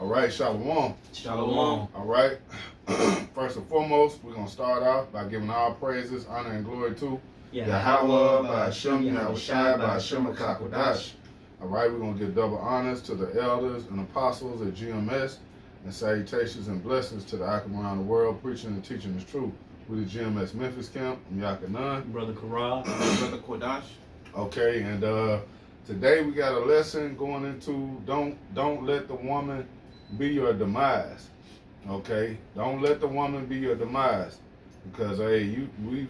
right, shalom. Shalom. All right. First and foremost, we're going to start off by giving all praises, honor, and glory to Yahweh, by Hashem, Yahushai, by Hashem, Kakodash. All right, we're going to give double honors to the elders and apostles at GMS, and salutations and blessings to the Akim around the world, preaching and teaching the truth. We're the GMS Memphis camp. I'm Yakanan. Brother Karal. Brother Kodash. Okay, and today we got a lesson going into don't let the woman be your demise. Okay, don't let the woman be your demise, because we've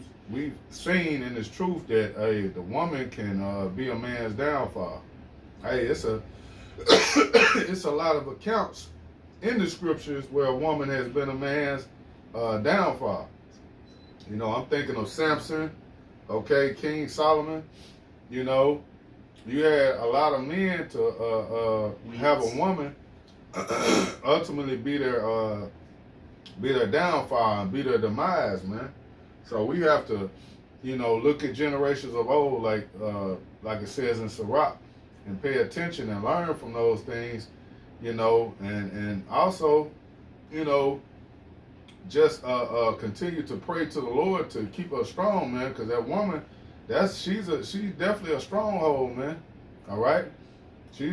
seen in this truth that the woman can be a man's downfall. Hey, it's a lot of accounts in the scriptures where a woman has been a man's downfall. You know, I'm thinking of Samson, okay, King Solomon. You know, you had a lot of men to have a woman ultimately be their downfall and be their demise, man. So we have to, you know, look at generations of old, like it says in Sirach, and pay attention and learn from those things, you know, and also, you know, just continue to pray to the Lord to keep her strong, man, because that woman, she's definitely a stronghold, man. All right, she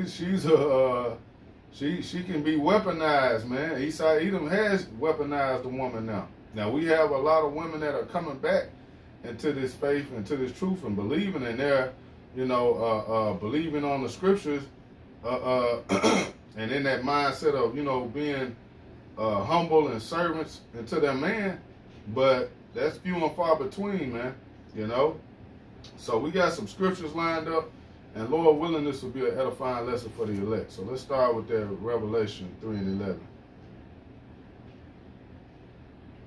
can be weaponized, man. Edom has weaponized the woman now. Now we have a lot of women that are coming back into this faith, into this truth, and believing in their, you know, believing on the scriptures, and in that mindset of, you know, being humble and servants unto their man. But that's few and far between, man. You know. So we got some scriptures lined up, and Lord willing, this will be an edifying lesson for the elect. So let's start with that Revelation 3 and 11.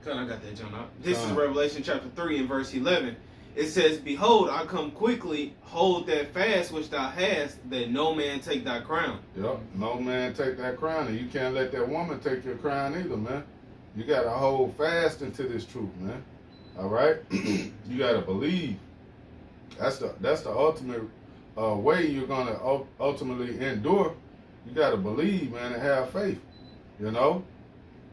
I got that, John. This is Revelation chapter 3 and verse 11. It says, "Behold, I come quickly, hold that fast which thou hast, that no man take thy crown." Yep, no man take that crown, and you can't let that woman take your crown either, man. You got to hold fast into this truth, man. All right? You got to believe. That's the ultimate way you're going to ultimately endure. You got to believe, man, and have faith, you know?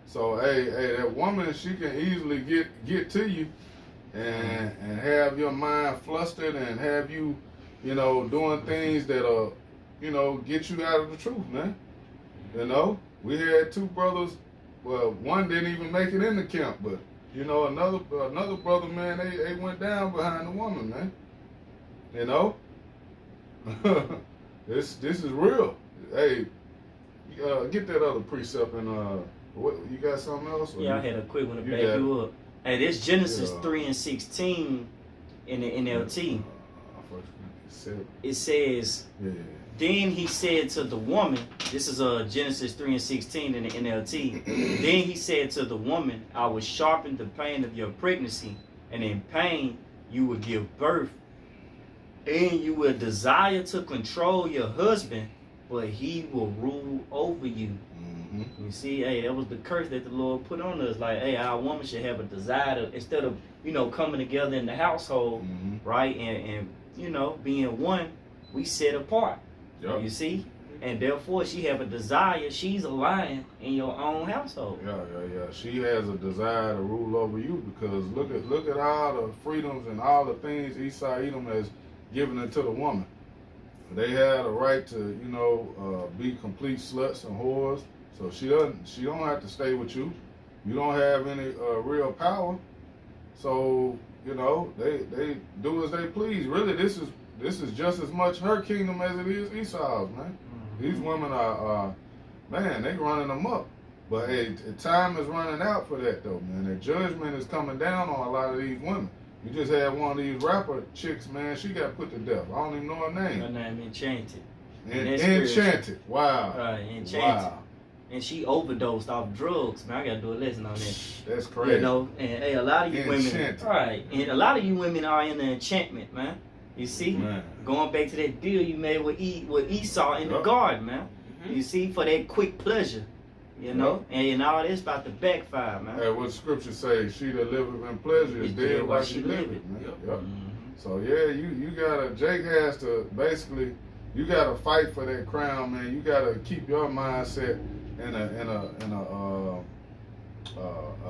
So, hey, that woman, she can easily get to you and have your mind flustered and have you, you know, doing things that'll, you know, get you out of the truth, man. You know? We had two brothers, well, one didn't even make it in the camp, but, you know, another brother, man, they went down behind the woman, man. You know, this is real. Hey, get that other precept and what you got something else? Yeah, I had a quick one to back you up. Hey, this Genesis 3 and 16 in the NLT. It says, "Then he said to the woman," this is Genesis 3 and 16 in the NLT. "Then he said to the woman, I will sharpen the pain of your pregnancy, and in pain you will give birth. And you will desire to control your husband, but he will rule over you." You see, hey, that was the curse that the Lord put on us. Like, hey, our woman should have a desire to, instead of, you know, coming together in the household, right, and you know, being one, we set apart. Yep. You see? And therefore, she have a desire. She's a lion in your own household. Yeah. She has a desire to rule over you, because look at all the freedoms and all the things Esau Edom has given it to the woman. They had a right to, you know, be complete sluts and whores. So she don't have to stay with you. You don't have any real power. So, you know, they do as they please. Really, this is just as much her kingdom as it is Esau's, man. These women are man, they running them up. But hey, time is running out for that though, man. The judgment is coming down on a lot of these women. You just had one of these rapper chicks, man. She got put to death. I don't even know her name. Her name Enchanted. Enchanted. Wow. Right, Enchanted. Wow. And she overdosed off drugs, man. I gotta do a lesson on that. That's crazy. You know, and hey, a lot of you Enchanted. women, right? And a lot of you women are in the enchantment, man. You see, going back to that deal you made with Esau in the garden, man. You see, for that quick pleasure. You know, and all this about to backfire, man. Hey, what scripture say? She that liveth in pleasure is dead while she liveth, man. Yep. So yeah, you gotta. Jake has to basically, You gotta fight for that crown, man. You gotta keep your mindset in a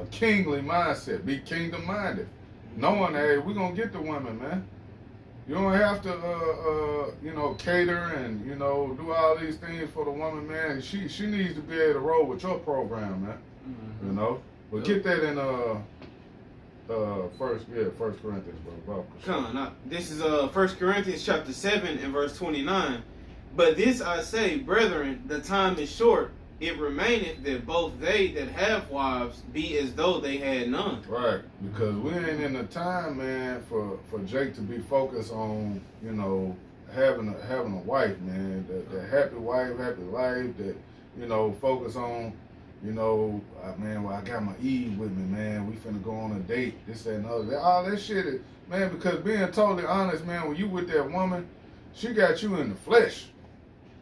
kingly mindset. Be kingdom minded. Knowing, hey, we're gonna get the women, man. You don't have to, cater and, do all these things for the woman, man. She needs to be able to roll with your program, man. Mm-hmm. But get that in First Corinthians, bro. Come on, this is 1 Corinthians chapter 7 and verse 29. But this I say, brethren, the time is short. It remaineth that both they that have wives be as though they had none. Right, because we ain't in the time, man, for Jake to be focused on, having a wife, man. That happy wife, happy life. That focus on, man. Well, I got my Eve with me, man. We finna go on a date. This, that, and other. All that shit is, man. Because being totally honest, man, when you with that woman, she got you in the flesh.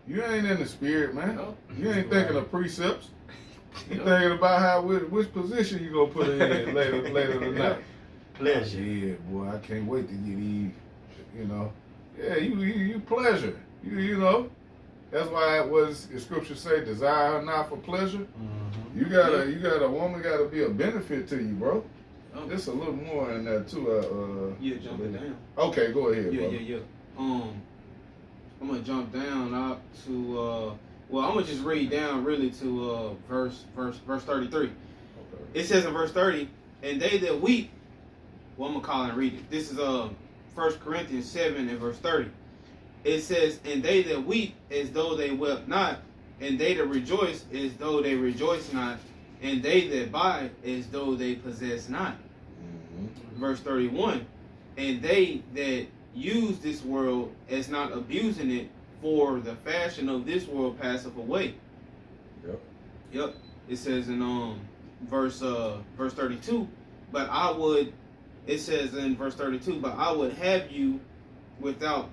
You ain't in the spirit, man. No. You ain't thinking of precepts. You thinking about which position you gonna put her in later tonight. Pleasure. Yeah, boy, I can't wait to get Eve. Yeah, you pleasure. That's why it was the scripture say, desire her not for pleasure. Mm-hmm. You got a woman gotta be a benefit to you, bro. Oh. There's a little more in that too. Jump it down. Okay, go ahead, bro. Yeah. I'm gonna jump down up to I'm gonna just read down really to verse 33. Okay. It says in verse 30, and they that weep, I'm gonna call and read it. This is 1 Corinthians 7 and verse 30. It says, and they that weep as though they wept not, and they that rejoice as though they rejoice not, and they that buy as though they possess not. Mm-hmm. Verse 31, and they that use this world as not abusing it, for the fashion of this world passeth away. Yep. It says in verse 32, but I would have you without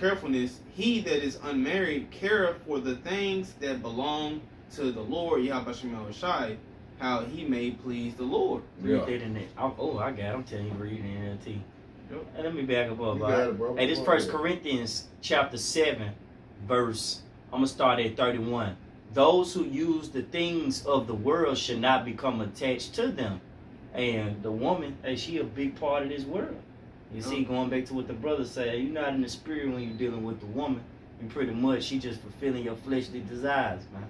carefulness. He that is unmarried careth for the things that belong to the Lord, Yahweh Shemel Shai, how he may please the Lord. Read that in there. I got it. I'm telling you, read it in NLT. Hey, let me back up, bro. Hey, this 1 Corinthians chapter 7, verse, I'm going to start at 31. Those who use the things of the world should not become attached to them. And the woman, hey, she a big part of this world. You see, going back to what the brother said, you're not in the spirit when you're dealing with the woman. And pretty much, she just fulfilling your fleshly desires, man.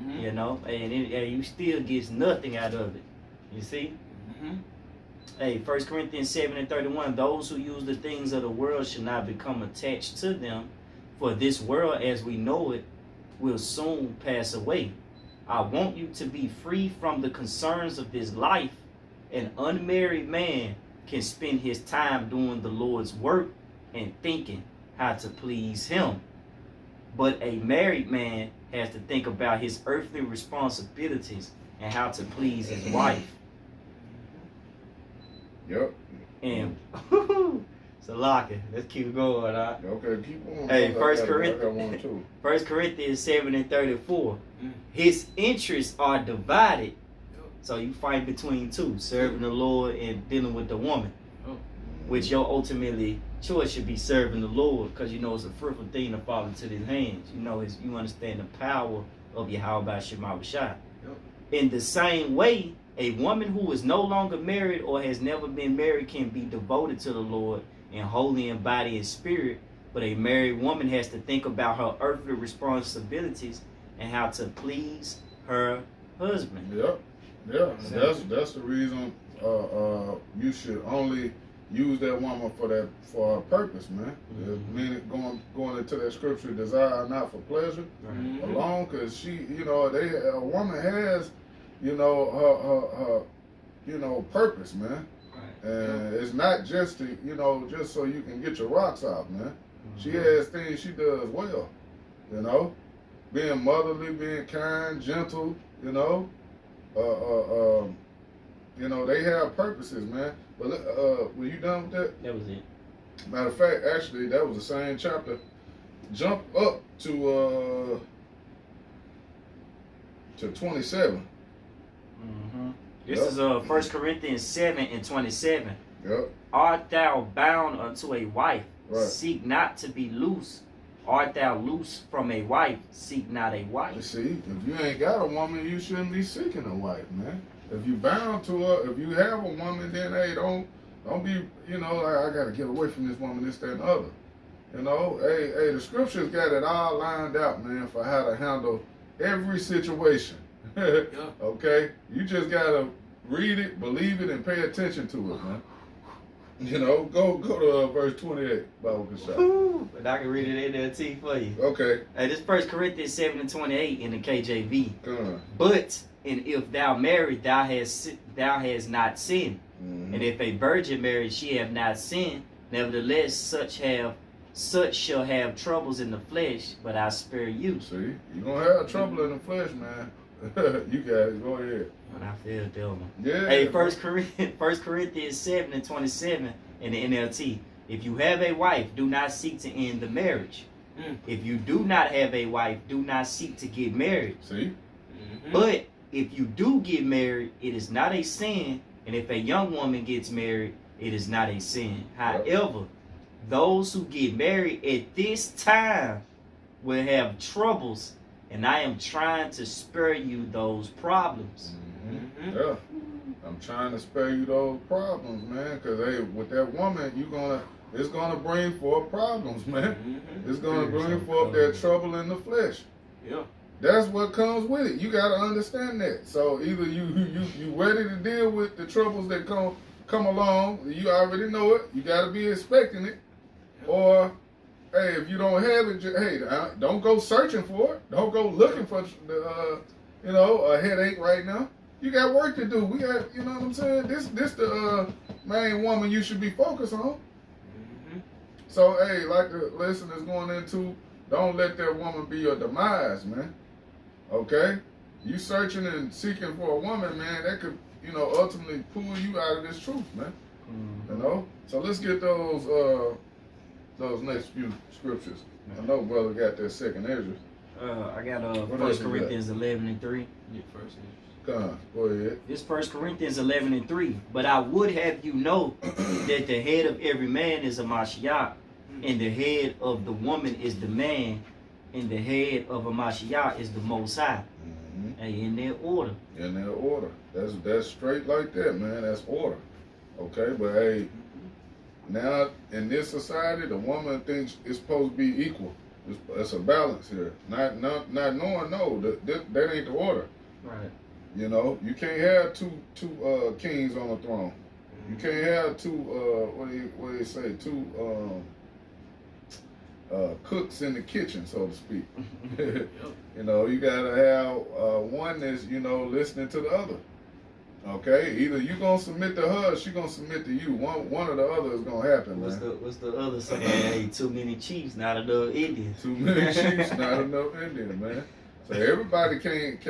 Mm-hmm. And you still get nothing out of it. You see? Mm-hmm. Hey, 1 Corinthians 7 and 31, those who use the things of the world should not become attached to them, for this world as we know it will soon pass away. I want you to be free from the concerns of this life. An unmarried man can spend his time doing the Lord's work and thinking how to please him. But a married man has to think about his earthly responsibilities and how to please his wife. Yep. And Salaka, let's keep going, huh? Okay, keep on. Hey, I got one too. 1 Corinthians 7 and 34. His interests are divided. So you fight between two, serving the Lord and dealing with the woman. Which your ultimately choice should be serving the Lord, because it's a fruitful thing to fall into his hands. You understand the power of Yahweh Shema Shai. In the same way, a woman who is no longer married or has never been married can be devoted to the Lord and holy in body and spirit, but a married woman has to think about her earthly responsibilities and how to please her husband. Yep. Yeah, that's the reason you should only use that woman for a purpose, man. Mm-hmm. Meaning going into that scripture, desire not for pleasure alone, because she, a woman has, her purpose, man. Right. And it's not just to, just so you can get your rocks out, man. Mm-hmm. She has things she does well, being motherly, being kind, gentle, they have purposes, man. But were you done with that? That was it. Matter of fact, actually, that was the same chapter. Jump up to 27. Mm-hmm. This is 1 Corinthians 7 and 27. Yep. Art thou bound unto a wife? Right. Seek not to be loose, art thou loose from a wife? Seek not a wife. See, if you ain't got a woman, you shouldn't be seeking a wife, man. If you bound to her, if you have a woman, then hey, don't be, you know, like, I gotta get away from this woman, this, that, and the other. You know, hey, the scriptures got it all lined out, man, for how to handle every situation. Okay? You just gotta read it, believe it, and pay attention to it, man. You know, go to verse 28, Bible Kashaf. But I can read it in NLT for you. Okay. Hey, this 1 Corinthians 7:28 in the KJV. Come on. But, and if thou marry, thou hast not sinned. Mm-hmm. And if a virgin marry, she have not sinned. Nevertheless, such shall have troubles in the flesh, but I spare you. See, you're gonna have trouble in the flesh, man. You got it. Go ahead. And I feel Delman. Yeah. Hey, 1 Corinthians 7:27 in the NLT. If you have a wife, do not seek to end the marriage. If you do not have a wife, do not seek to get married. See? Mm-hmm. But if you do get married, it is not a sin. And if a young woman gets married, it is not a sin. However, those who get married at this time will have troubles, and I am trying to spare you those problems. Mm-hmm. Yeah. I'm trying to spare you those problems, man, because hey, with that woman, it's gonna bring forth problems, man. Mm-hmm. It's gonna bring forth that trouble in the flesh. Yeah. That's what comes with it. You gotta understand that. So either you ready to deal with the troubles that come along, you already know it, you gotta be expecting it. Or hey, if you don't have it, hey, don't go searching for it. Don't go looking for a headache right now. You got work to do. We got, you know what I'm saying? This the main woman you should be focused on. Mm-hmm. So hey, like the lesson is going into, don't let that woman be your demise, man. Okay? You searching and seeking for a woman, man, that could, ultimately pull you out of this truth, man. Mm-hmm. You know? So let's get those next few scriptures. I know brother got that second Ezra. I got What 1 else you Corinthians 11:3. Yeah, first. Come on, go ahead. This 1 Corinthians 11:3. But I would have you know that the head of every man is a Mashiach, and the head of the woman is the man, and the head of a Mashiach is the Most High. Mm-hmm. Hey, in their order. In their order. That's straight like that, man. That's order. Okay, but hey, now in this society, the woman thinks it's supposed to be equal. It's a balance here. Not knowing, no, that ain't the order. Right. You know, you can't have two kings on the throne. You can't have two what do you say? Two cooks in the kitchen, so to speak. You know, you gotta have one that's listening to the other. Okay, either you gonna submit to her, or she gonna submit to you. One or the other is gonna happen, man. What's the other saying? Hey, too many chiefs, not enough Indians. Too many chiefs, not enough Indians, man. So everybody can't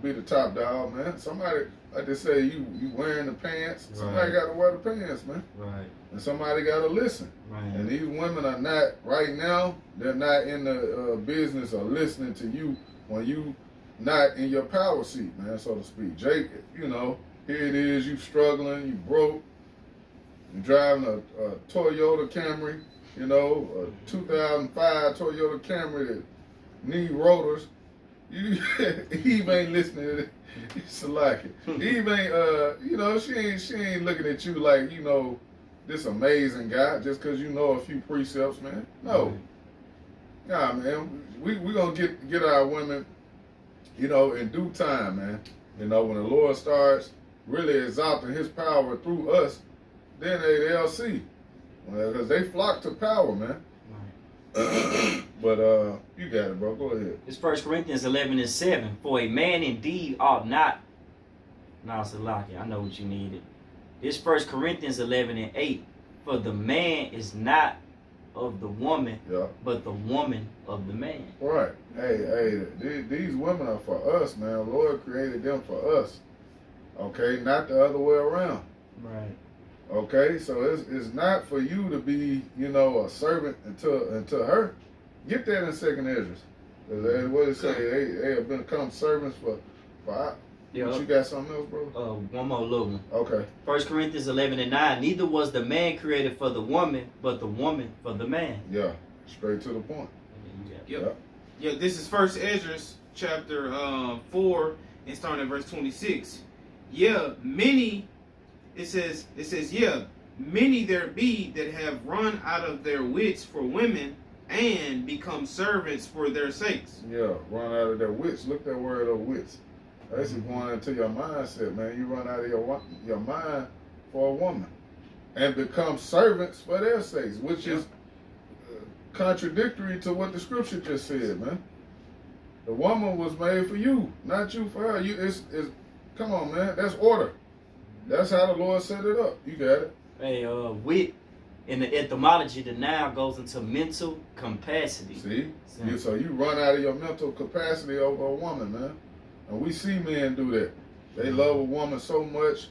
be the top dog, man. Somebody, like they say, you wearing the pants. Somebody got to wear the pants, man. Right. And somebody got to listen. Right. And these women are not right now. They're not in the business of listening to you when you not in your power seat, man, so to speak. Jake, here it is. You struggling. You broke. You're driving a Toyota Camry. A 2005 Toyota Camry that need rotors. Eve ain't listening to it. It's like it. Eve ain't, she ain't looking at you like, this amazing guy just because you know a few precepts, man. No. Nah, man. We gonna get our women, in due time, man. When the Lord starts really exalting his power through us, then they'll see. Because they flock to power, man. Right. But you got it, bro. Go ahead. It's 1 Corinthians 11:7. For a man indeed ought not. No, Salaki, I know what you needed. It's 1 Corinthians 11:8. For the man is not of the woman, but the woman of the man. Right. Hey, these women are for us, man. The Lord created them for us. Okay, not the other way around. Right. Okay, so it's not for you to be, a servant unto her. Get that in second Ezra. What it say? They have become servants for Yeah. You got something else, bro? One more little one. Okay. 1 Corinthians 11:9. Neither was the man created for the woman, but the woman for the man. Yeah. Straight to the point. Yep. Yeah, this is First Ezra chapter 4 and starting at verse 26. Yeah, many, it says, yeah, many there be that have run out of their wits for women and become servants for their sakes. Yeah, run out of their wits. Look that word of wits. That's just going into your mindset, man. You run out of your mind for a woman and become servants for their sakes, which is contradictory to what the scripture just said, man. The woman was made for you, not you for her. It's come on, man. That's order. That's how the Lord set it up. You got it. Hey, wit in the etymology, the noun goes into mental capacity. See? So you run out of your mental capacity over a woman, man. And we see men do that. They love a woman so much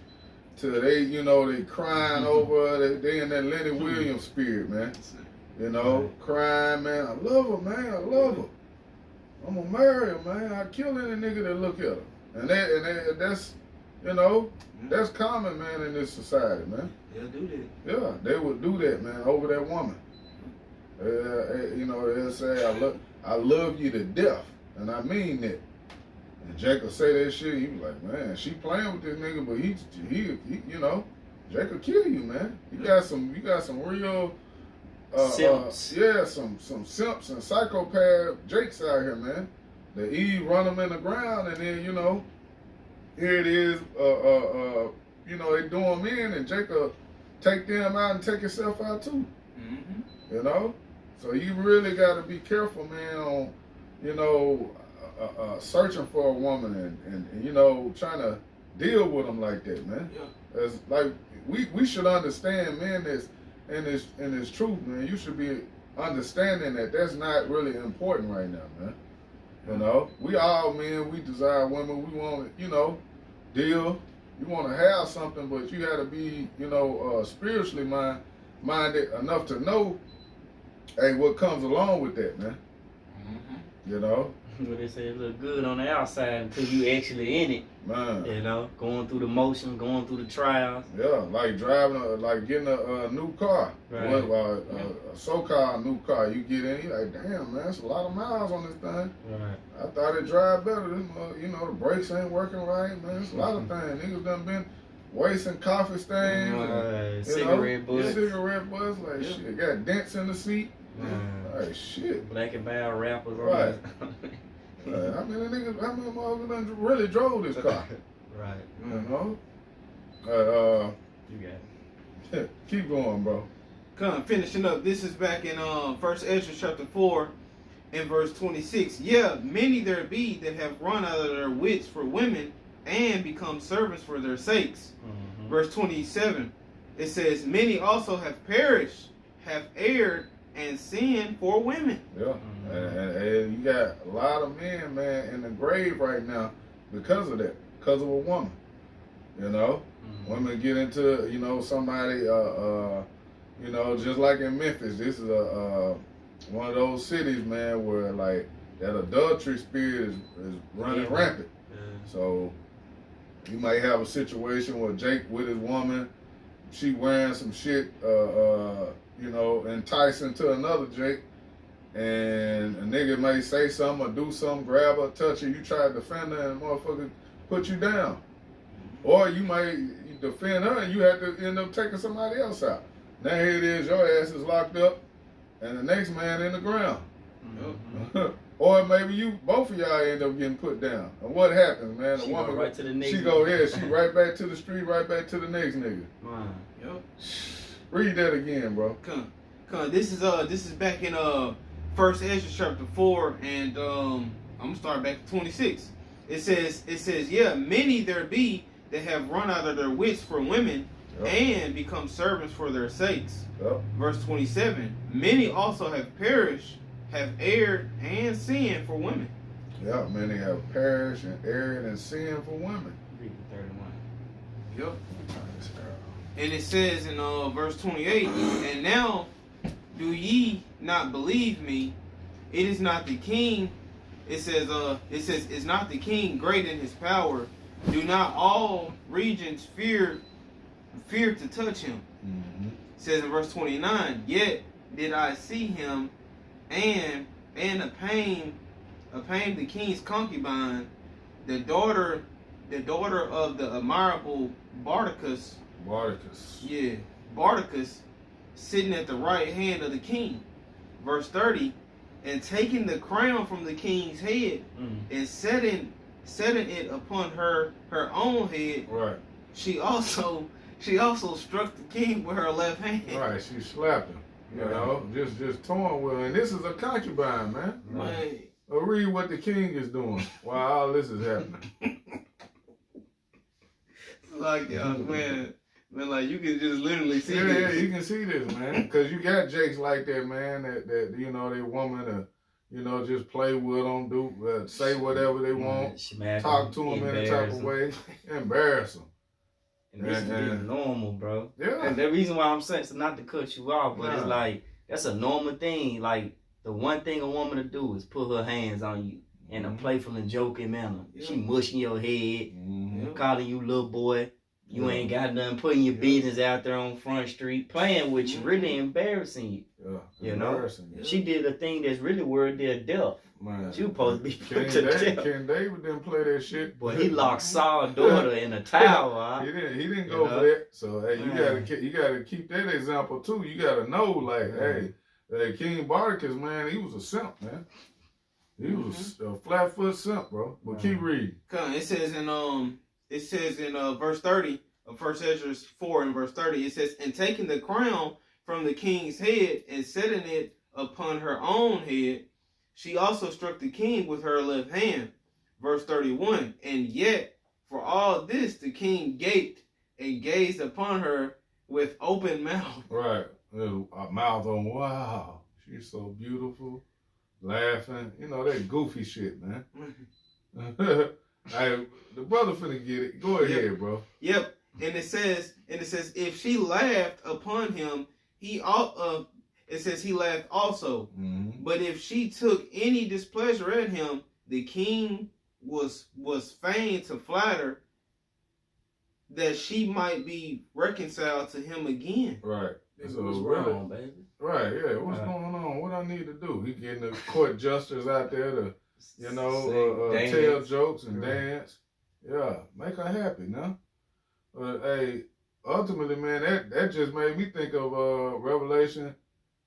till they crying over her. They in that Lenny Williams spirit, man. Crying, man. I love her, man. I love her. I'm gonna marry her, man. I kill any nigga that look at her. And that's that's common, man, in this society, man. They'll do that. Yeah, they would do that, man, over that woman. They'll say, I love you to death, and I mean that. And Jacob say that shit, he was like, man, she playing with this nigga, but he Jacob kill you, man. You got some real simps. Some simps and psychopath Jakes out here, man. The Eve run them in the ground, and then here it is, they do them in, and Jacob take them out and take himself out too. Mm-hmm. So you really got to be careful, man, on searching for a woman and trying to deal with them like that, man. Yeah. It's like we should understand, man, this in this truth, man. You should be understanding that that's not really important right now, man. We all men, we desire women, we want to, deal. You want to have something, but you got to be, spiritually minded enough to know, hey, what comes along with that, man. Mm-hmm. What they say, it look good on the outside until you actually in it. Man. Going through the motions, going through the trials. Yeah, like driving, like getting a new car. Right. A so-called new car. You get in, you're like, damn, man, that's a lot of miles on this thing. Right. I thought it drive better. The brakes ain't working right, man. It's a lot of things. Niggas done been wasting coffee stains. Cigarette butts. Cigarette butts, like shit. Got dents in the seat. Like shit. Black and Bile rappers. Right. How many motherfuckers done really drove this car? Right. You got it. Keep going, bro. Finishing up. This is back in 1 Ezra chapter 4 and verse 26. Yeah, many there be that have run out of their wits for women and become servants for their sakes. Mm-hmm. Verse 27. It says, many also have perished, have erred, and sinned for women. Yeah. And you got a lot of men, man, in the grave right now because of that, because of a woman. Women get into, somebody, just like in Memphis. This is one of those cities, man, where like that adultery spirit is running rampant. Yeah. So you might have a situation where Jake with his woman, she wearing some shit, enticing to another Jake. And a nigga may say something or do something, grab her, touch her, you try to defend her, and the motherfucker put you down. Or you might defend her and you have to end up taking somebody else out. Now here it is, your ass is locked up, and the next man in the ground. Mm-hmm. Or maybe both of y'all end up getting put down. And what happens, man? The woman, right to the next she right back to the street, right back to the next nigga. Wow. Yep. Read that again, bro. Come. This is back in 1 Ezra chapter 4, and I'm gonna start back at 26. It says, yeah, many there be that have run out of their wits for women and become servants for their sakes. Yep. Verse 27. Many also have perished, have erred, and sinned for women. Yeah, many have perished and erred and sinned for women. Read 31. Yep. And it says in verse 28, and now do ye not believe me? It is not the king. It says, is not the king great in his power Do not all regions fear to touch him? Mm-hmm. It says in verse 29, yet did I see him and a pain the king's concubine, the daughter of the admirable Bardacus. Yeah, Bardacus, sitting at the right hand of the king. Verse 30, and taking the crown from the king's head and setting it upon her own head. Right. She also struck the king with her left hand. Right. She slapped him. You know, just torn with him. And this is a concubine, man. Right. Read what the king is doing while all this is happening. Like, man, like you can just literally see this. this. Yeah, you can see this, man. Because you got jakes like that, man, that you know, they woman you know, just play with them, do say whatever they want, talk to them in a type of way, embarrass them. And this is normal, bro. Yeah. And the reason why I'm saying, so not to cut you off, but it's like, that's a normal thing. Like, the one thing a woman to do is put her hands on you in a playful and joking manner. Yeah. She mushing your head, calling you little boy. You ain't got nothing, putting your business out there on Front Street, playing with you, really embarrassing you. Yeah, you know? She did a thing that's really worthy of death. Man, she was supposed to be put to death. King David didn't play that shit. But he locked Saul's daughter in a tower. He didn't go for that. So hey, you gotta keep that example too. You gotta know, like, hey, King Bardacus, man, he was a simp, man. He was a flat-foot simp, bro. But keep reading. It says in verse 30 of 1 Ezra 4 and verse 30, it says, and taking the crown from the king's head and setting it upon her own head, she also struck the king with her left hand. Verse 31, and yet for all this the king gaped and gazed upon her with open mouth. Right. A mouth on, wow, she's so beautiful. Laughing. You know, that goofy shit, man. Hey, the brother finna get it. Go ahead, bro. Yep. And it says, if she laughed upon him, it says he laughed also. Mm-hmm. But if she took any displeasure at him, the king was fain to flatter that she might be reconciled to him again. Right. So what's wrong, baby? Right, yeah. What's going on? What I need to do? He getting the court jesters out there to, you know, tell jokes and dance. Yeah, make her happy, now. But hey, ultimately, man, that just made me think of Revelation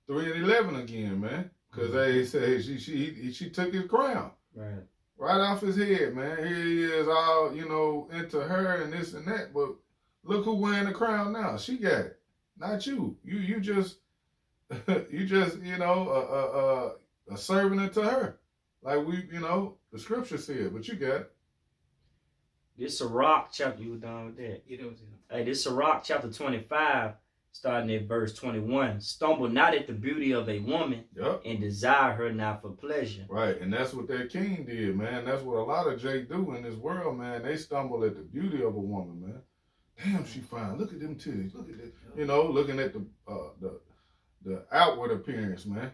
3:11 again, man. Because they said she took his crown. Right off his head, man. Here he is all, you know, into her and this and that. But look who wearing the crown now. She got it. Not you. You just you know, a servant unto her. Like you know, the scripture said, but you got it. This Sirach chapter, you were done with that? Yeah, that was it. Hey, this Sirach chapter 25, starting at verse 21. Stumble not at the beauty of a woman, and desire her not for pleasure. Right, and that's what that king did, man. That's what a lot of Jake do in this world, man. They stumble at the beauty of a woman, man. Damn, she fine. Look at them titties. Look at that. You know, looking at the outward appearance, man.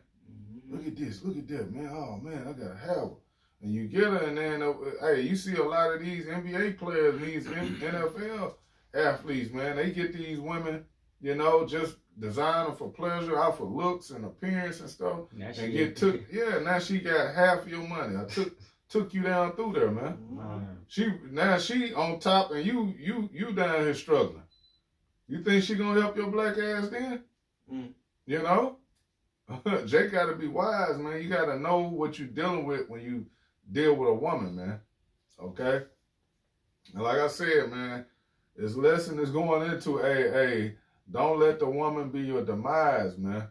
Look at this. Look at that, man. Oh, man, I got to have her. And you get her, and then, hey, you see a lot of these NBA players, these NFL athletes, man. They get these women, you know, just design them for pleasure, out for looks and appearance and stuff. Now and get took. Yeah, now she got half your money. I took you down through there, man. She on top, and you down here struggling. You think she gonna help your black ass then? You know, Jake got to be wise, man. You got to know what you're dealing with when you deal with a woman, man. Okay? And like I said, man, this lesson is going into, hey, don't let the woman be your demise, man.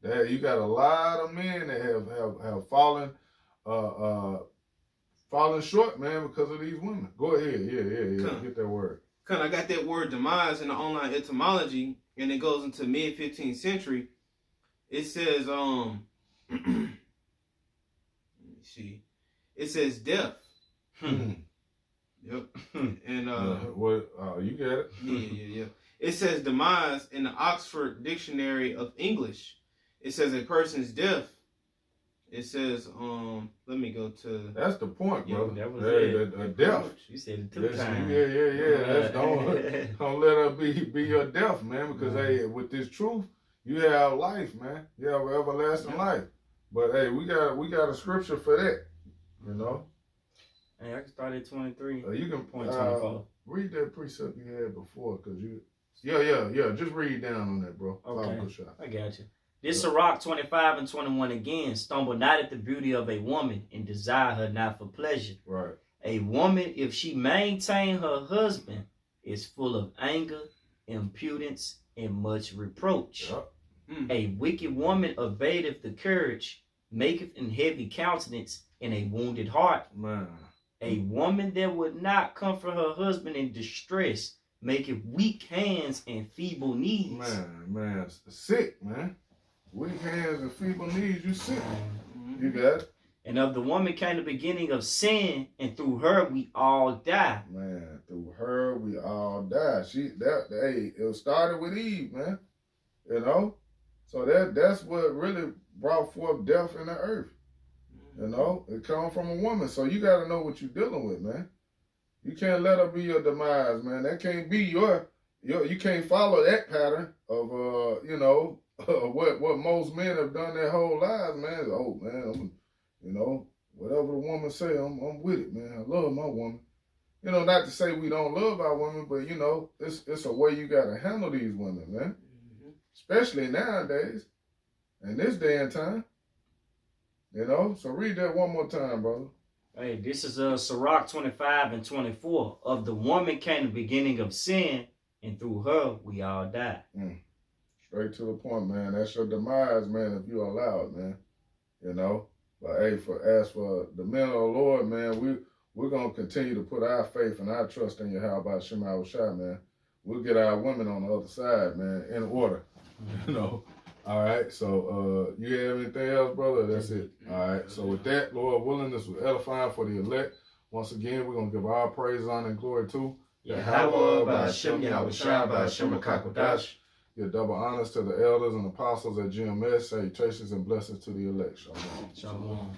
That you got a lot of men that have fallen short, man, because of these women. Go ahead, yeah. Get that word. I got that word demise in the online etymology, and it goes into mid 15th century. It says, let me see. It says death. Yep. And you got it. Yeah. It says demise in the Oxford Dictionary of English. It says a person's death It says, let me go to. That's the point, brother. That was it. The death. You said it 2 times. Yeah. That's don't let her be your death, man. Because hey, with this truth, you have life, man. You have everlasting life. But hey, we got a scripture for that. You know. Hey, I can start at 23. You can point 24. Read that precept you had before, cause you. Yeah. Just read down on that, bro. Okay. I got you. This Sirach 25 and 21 again. Stumble not at the beauty of a woman, and desire her not for pleasure. Right. A woman, if she maintain her husband, is full of anger, impudence, and much reproach. Yep. A wicked woman evadeth the courage, maketh an heavy countenance, and a wounded heart. Man. A woman that would not comfort her husband in distress, maketh weak hands and feeble knees. Man, sick, man. Weak hands and feeble knees, you sick. You got it. And of the woman came the beginning of sin, and through her we all die. Man, through her we all die. It started with Eve, man. You know? So that's what really brought forth death in the earth. You know? It come from a woman. So you gotta know what you're dealing with, man. You can't let her be your demise, man. That can't be you can't follow that pattern of what most men have done their whole lives, man. Oh man, whatever the woman say, I'm with it, man. I love my woman. You know, not to say we don't love our women, but you know, it's a way you gotta handle these women, man. Especially nowadays, in this day and time. You know, so read that one more time, brother. Hey, this is Sirach 25 and 24. Of the woman came the beginning of sin, and through her we all die. Straight to the point, man. That's your demise, man, if you allow it, man. You know? But hey, as for the men of the Lord, man, we're gonna continue to put our faith and our trust in Yahweh Shema Shai, man. We'll get our women on the other side, man, in order. You know. All right, so you have anything else, brother? That's it. All right, so with that, Lord willing, this was edifying for the elect. Once again, we're going to give our praise, honor, and glory to Yahweh, by Hashem, Yahweh Shai, by Hashem, HaKakodash. Give double honors to the elders and apostles at GMS. Salutations and blessings to the elect. Shalom. Shalom.